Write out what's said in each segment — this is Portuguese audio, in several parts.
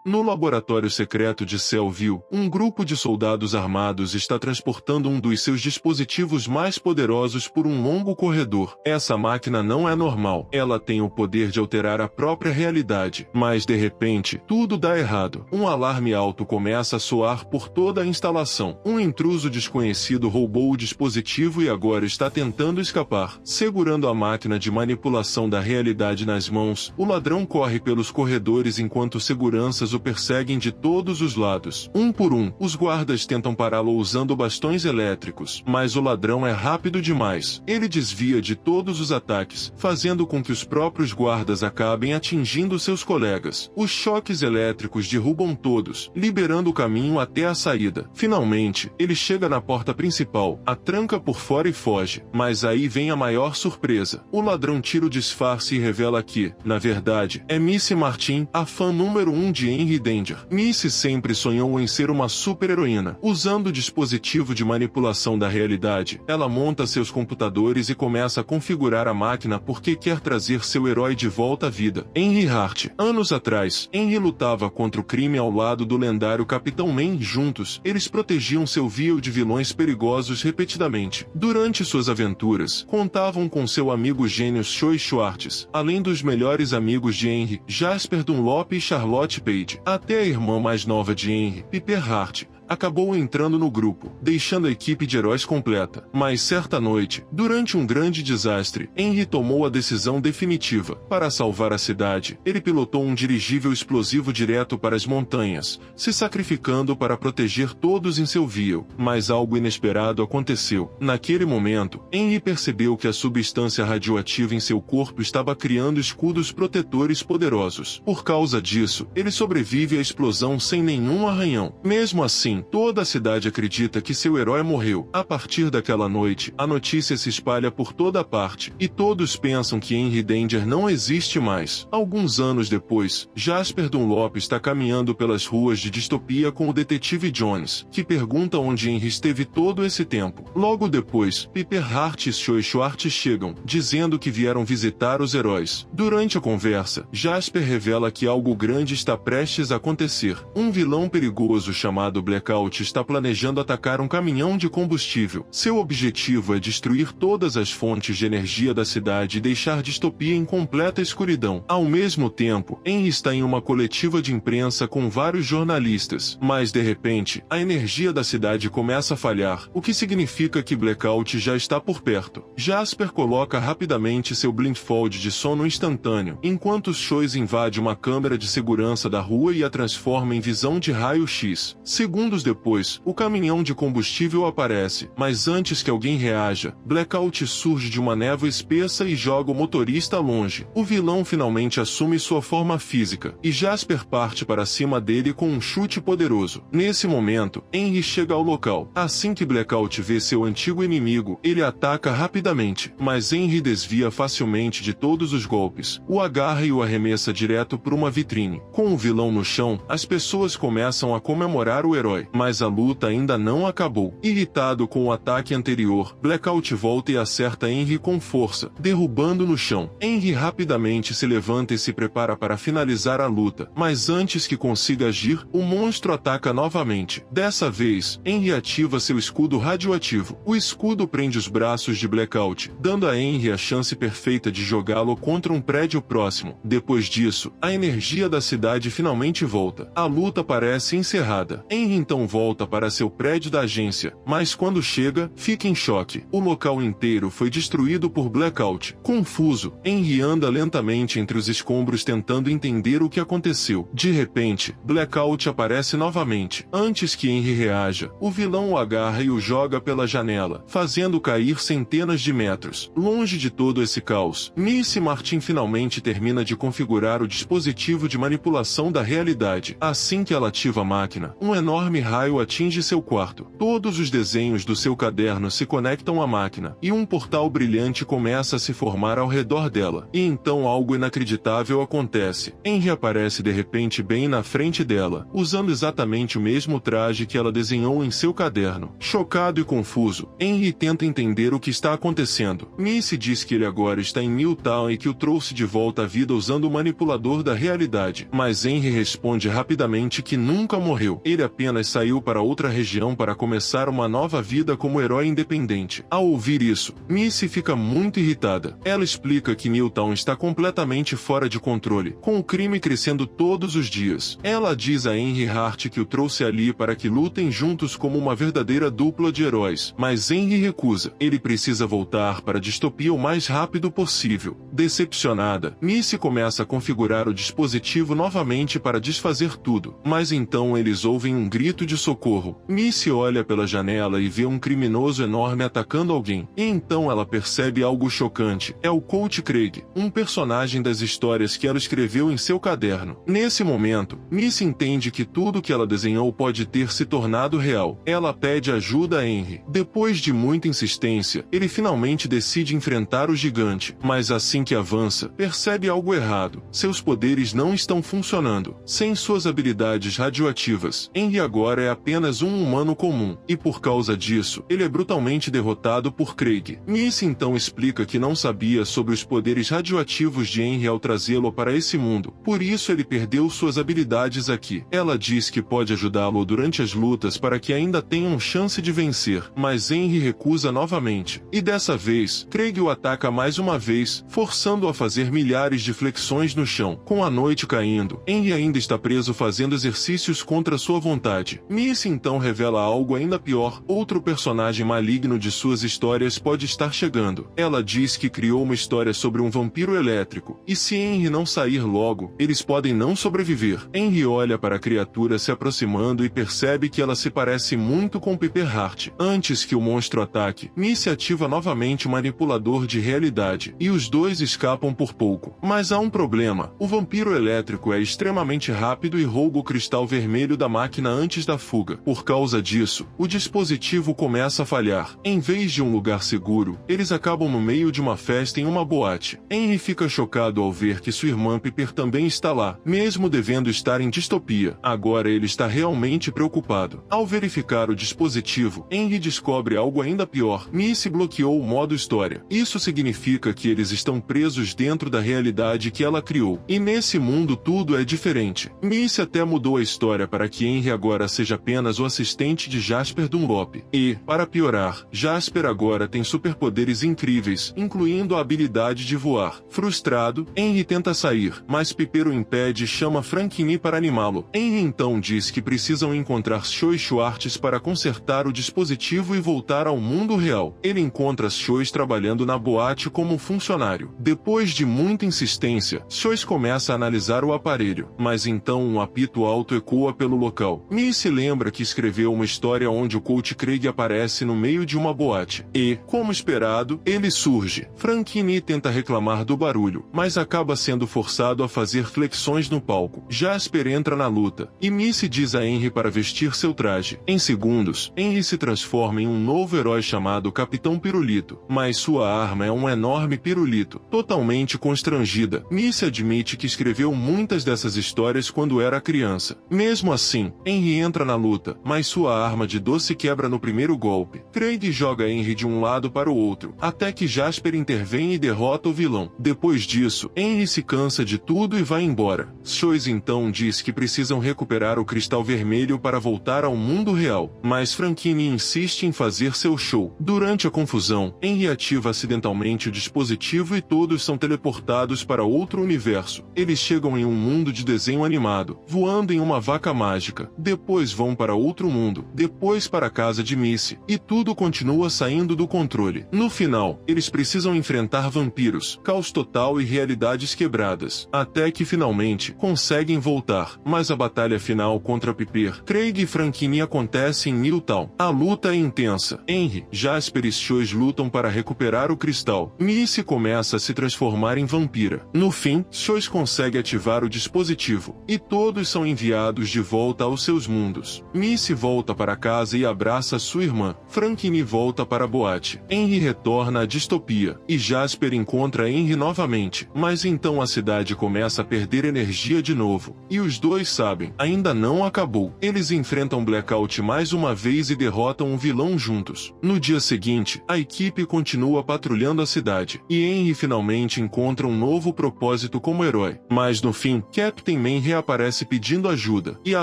No laboratório secreto de Cellville, um grupo de soldados armados está transportando um dos seus dispositivos mais poderosos por um longo corredor. Essa máquina não é normal. Ela tem o poder de alterar a própria realidade. Mas de repente, tudo dá errado. Um alarme alto começa a soar por toda a instalação. Um intruso desconhecido roubou o dispositivo e agora está tentando escapar. Segurando a máquina de manipulação da realidade nas mãos, o ladrão corre pelos corredores enquanto seguranças o perseguem de todos os lados. Um por um, os guardas tentam pará-lo usando bastões elétricos, mas o ladrão é rápido demais. Ele desvia de todos os ataques, fazendo com que os próprios guardas acabem atingindo seus colegas. Os choques elétricos derrubam todos, liberando o caminho até a saída. Finalmente, ele chega na porta principal, a tranca por fora e foge. Mas aí vem a maior surpresa. O ladrão tira o disfarce e revela que, na verdade, é Missy Martin, a fã número 1 de Henry Danger. Missy sempre sonhou em ser uma super-heroína. Usando o dispositivo de manipulação da realidade, ela monta seus computadores e começa a configurar a máquina porque quer trazer seu herói de volta à vida. Henry Hart. Anos atrás, Henry lutava contra o crime ao lado do lendário Capitão Man. Juntos, eles protegiam seu viol de vilões perigosos repetidamente. Durante suas aventuras, contavam com seu amigo gênio Choi Schwartz, além dos melhores amigos de Henry, Jasper Dunlop e Charlotte Page. Até a irmã mais nova de Henry, Piper Hart, acabou entrando no grupo, deixando a equipe de heróis completa. Mas certa noite, durante um grande desastre, Henry tomou a decisão definitiva. Para salvar a cidade, ele pilotou um dirigível explosivo direto para as montanhas, se sacrificando para proteger todos em seu viol. Mas algo inesperado aconteceu. Naquele momento, Henry percebeu que a substância radioativa em seu corpo estava criando escudos protetores poderosos. Por causa disso, ele sobrevive à explosão sem nenhum arranhão. Mesmo assim, toda a cidade acredita que seu herói morreu. A partir daquela noite, a notícia se espalha por toda parte, e todos pensam que Henry Danger não existe mais. Alguns anos depois, Jasper Dunlop está caminhando pelas ruas de Distopia com o detetive Jones, que pergunta onde Henry esteve todo esse tempo. Logo depois, Piper Hart e Choi Schwartz chegam, dizendo que vieram visitar os heróis. Durante a conversa, Jasper revela que algo grande está prestes a acontecer. Um vilão perigoso chamado Blackout está planejando atacar um caminhão de combustível. Seu objetivo é destruir todas as fontes de energia da cidade e deixar Distopia em completa escuridão. Ao mesmo tempo, Henry está em uma coletiva de imprensa com vários jornalistas, mas de repente, a energia da cidade começa a falhar, o que significa que Blackout já está por perto. Jasper coloca rapidamente seu blindfold de sono instantâneo, enquanto Choi invade uma câmera de segurança da rua e a transforma em visão de raio-x. Segundos depois, o caminhão de combustível aparece, mas antes que alguém reaja, Blackout surge de uma névoa espessa e joga o motorista longe. O vilão finalmente assume sua forma física, e Jasper parte para cima dele com um chute poderoso. Nesse momento, Henry chega ao local. Assim que Blackout vê seu antigo inimigo, ele ataca rapidamente, mas Henry desvia facilmente de todos os golpes, o agarra e o arremessa direto por uma vitrine. Com o vilão no chão, as pessoas começam a comemorar o herói, mas a luta ainda não acabou. Irritado com o ataque anterior, Blackout volta e acerta Henry com força, derrubando no chão. Henry rapidamente se levanta e se prepara para finalizar a luta, mas antes que consiga agir, o monstro ataca novamente. Dessa vez, Henry ativa seu escudo radioativo. O escudo prende os braços de Blackout, dando a Henry a chance perfeita de jogá-lo contra um prédio próximo. Depois disso, a energia da cidade finalmente volta. A luta parece encerrada. Henry então volta para seu prédio da agência, mas quando chega, fica em choque. O local inteiro foi destruído por Blackout. Confuso, Henry anda lentamente entre os escombros tentando entender o que aconteceu. De repente, Blackout aparece novamente. Antes que Henry reaja, o vilão o agarra e o joga pela janela, fazendo cair centenas de metros. Longe de todo esse caos, Missy Martin finalmente termina de configurar o dispositivo de manipulação da realidade. Assim que ela ativa a máquina, um enorme enorme raio atinge seu quarto. Todos os desenhos do seu caderno se conectam à máquina, e um portal brilhante começa a se formar ao redor dela. E então algo inacreditável acontece. Henry aparece de repente bem na frente dela, usando exatamente o mesmo traje que ela desenhou em seu caderno. Chocado e confuso, Henry tenta entender o que está acontecendo. Missy diz que ele agora está em Newtown e que o trouxe de volta à vida usando o manipulador da realidade. Mas Henry responde rapidamente que nunca morreu. Ele apenas saiu para outra região para começar uma nova vida como herói independente. Ao ouvir isso, Missy fica muito irritada. Ela explica que Newtown está completamente fora de controle, com o crime crescendo todos os dias. Ela diz a Henry Hart que o trouxe ali para que lutem juntos como uma verdadeira dupla de heróis, mas Henry recusa. Ele precisa voltar para a distopia o mais rápido possível. Decepcionada, Missy começa a configurar o dispositivo novamente para desfazer tudo, mas então eles ouvem um grito de socorro. Missy olha pela janela e vê um criminoso enorme atacando alguém, e então ela percebe algo chocante. É o Colt Craig, um personagem das histórias que ela escreveu em seu caderno. Nesse momento, Missy entende que tudo que ela desenhou pode ter se tornado real. Ela pede ajuda a Henry. Depois de muita insistência, ele finalmente decide enfrentar o gigante, mas assim que avança, percebe algo errado. Seus poderes não estão funcionando. Sem suas habilidades radioativas, Henry agora é apenas um humano comum, e por causa disso, ele é brutalmente derrotado por Craig. Missy então explica que não sabia sobre os poderes radioativos de Henry ao trazê-lo para esse mundo, por isso ele perdeu suas habilidades aqui. Ela diz que pode ajudá-lo durante as lutas para que ainda tenha chance de vencer, mas Henry recusa novamente. E dessa vez, Craig o ataca mais uma vez, forçando-o a fazer milhares de flexões no chão. Com a noite caindo, Henry ainda está preso fazendo exercícios contra sua vontade. Missy então revela algo ainda pior. Outro personagem maligno de suas histórias pode estar chegando. Ela diz que criou uma história sobre um vampiro elétrico, e se Henry não sair logo, eles podem não sobreviver. Henry olha para a criatura se aproximando e percebe que ela se parece muito com Piper Hart. Antes que o monstro ataque, Missy ativa novamente o manipulador de realidade, e os dois escapam por pouco. Mas há um problema. O vampiro elétrico é extremamente rápido e rouba o cristal vermelho da máquina antes da fuga. Por causa disso, o dispositivo começa a falhar. Em vez de um lugar seguro, eles acabam no meio de uma festa em uma boate. Henry fica chocado ao ver que sua irmã Piper também está lá, mesmo devendo estar em distopia. Agora ele está realmente preocupado. Ao verificar o dispositivo, Henry descobre algo ainda pior. Missy bloqueou o modo história. Isso significa que eles estão presos dentro da realidade que ela criou. E nesse mundo tudo é diferente. Missy até mudou a história para que Henry agora seja apenas o assistente de Jasper Dunlop. E, para piorar, Jasper agora tem superpoderes incríveis, incluindo a habilidade de voar. Frustrado, Henry tenta sair, mas Piper o impede e chama Frankenny para animá-lo. Henry então diz que precisam encontrar Joy Schwartz para consertar o dispositivo e voltar ao mundo real. Ele encontra Joyce trabalhando na boate como funcionário. Depois de muita insistência, Joyce começa a analisar o aparelho, mas então um apito alto ecoa pelo local. Missy lembra que escreveu uma história onde o Colt Craig aparece no meio de uma boate. E, como esperado, ele surge. Frankenny tenta reclamar do barulho, mas acaba sendo forçado a fazer flexões no palco. Jasper entra na luta, e Missy diz a Henry para vestir seu traje. Em segundos, Henry se transforma em um novo herói chamado Capitão Pirulito, mas sua arma é um enorme pirulito. Totalmente constrangida, Missy admite que escreveu muitas dessas histórias quando era criança. Mesmo assim, Henry entra na luta, mas sua arma de doce quebra no primeiro golpe. Craig joga Henry de um lado para o outro, até que Jasper intervém e derrota o vilão. Depois disso, Henry se cansa de tudo e vai embora. Joyce então diz que precisam recuperar o cristal vermelho para voltar ao mundo real, mas Frankenny insiste em fazer seu show. Durante a confusão, Henry ativa acidentalmente o dispositivo e todos são teleportados para outro universo. Eles chegam em um mundo de desenho animado, voando em uma vaca mágica. Depois vão para outro mundo, depois para a casa de Missy, e tudo continua saindo do controle. No final, eles precisam enfrentar vampiros, caos total e realidades quebradas, até que finalmente conseguem voltar. Mas a batalha final contra Piper, Craig e Frankenny acontece em Newtown. A luta é intensa. Henry, Jasper e Joyce lutam para recuperar o cristal. Missy começa a se transformar em vampira. No fim, Joyce consegue ativar o dispositivo, e todos são enviados de volta aos seus mundos. segundos. Missy volta para casa e abraça sua irmã. Franklin volta para a boate. Henry retorna à distopia, e Jasper encontra Henry novamente. Mas então a cidade começa a perder energia de novo. E os dois sabem, ainda não acabou. Eles enfrentam Blackout mais uma vez e derrotam um vilão juntos. No dia seguinte, a equipe continua patrulhando a cidade, e Henry finalmente encontra um novo propósito como herói. Mas no fim, Captain Man reaparece pedindo ajuda, e a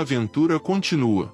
aventura continua.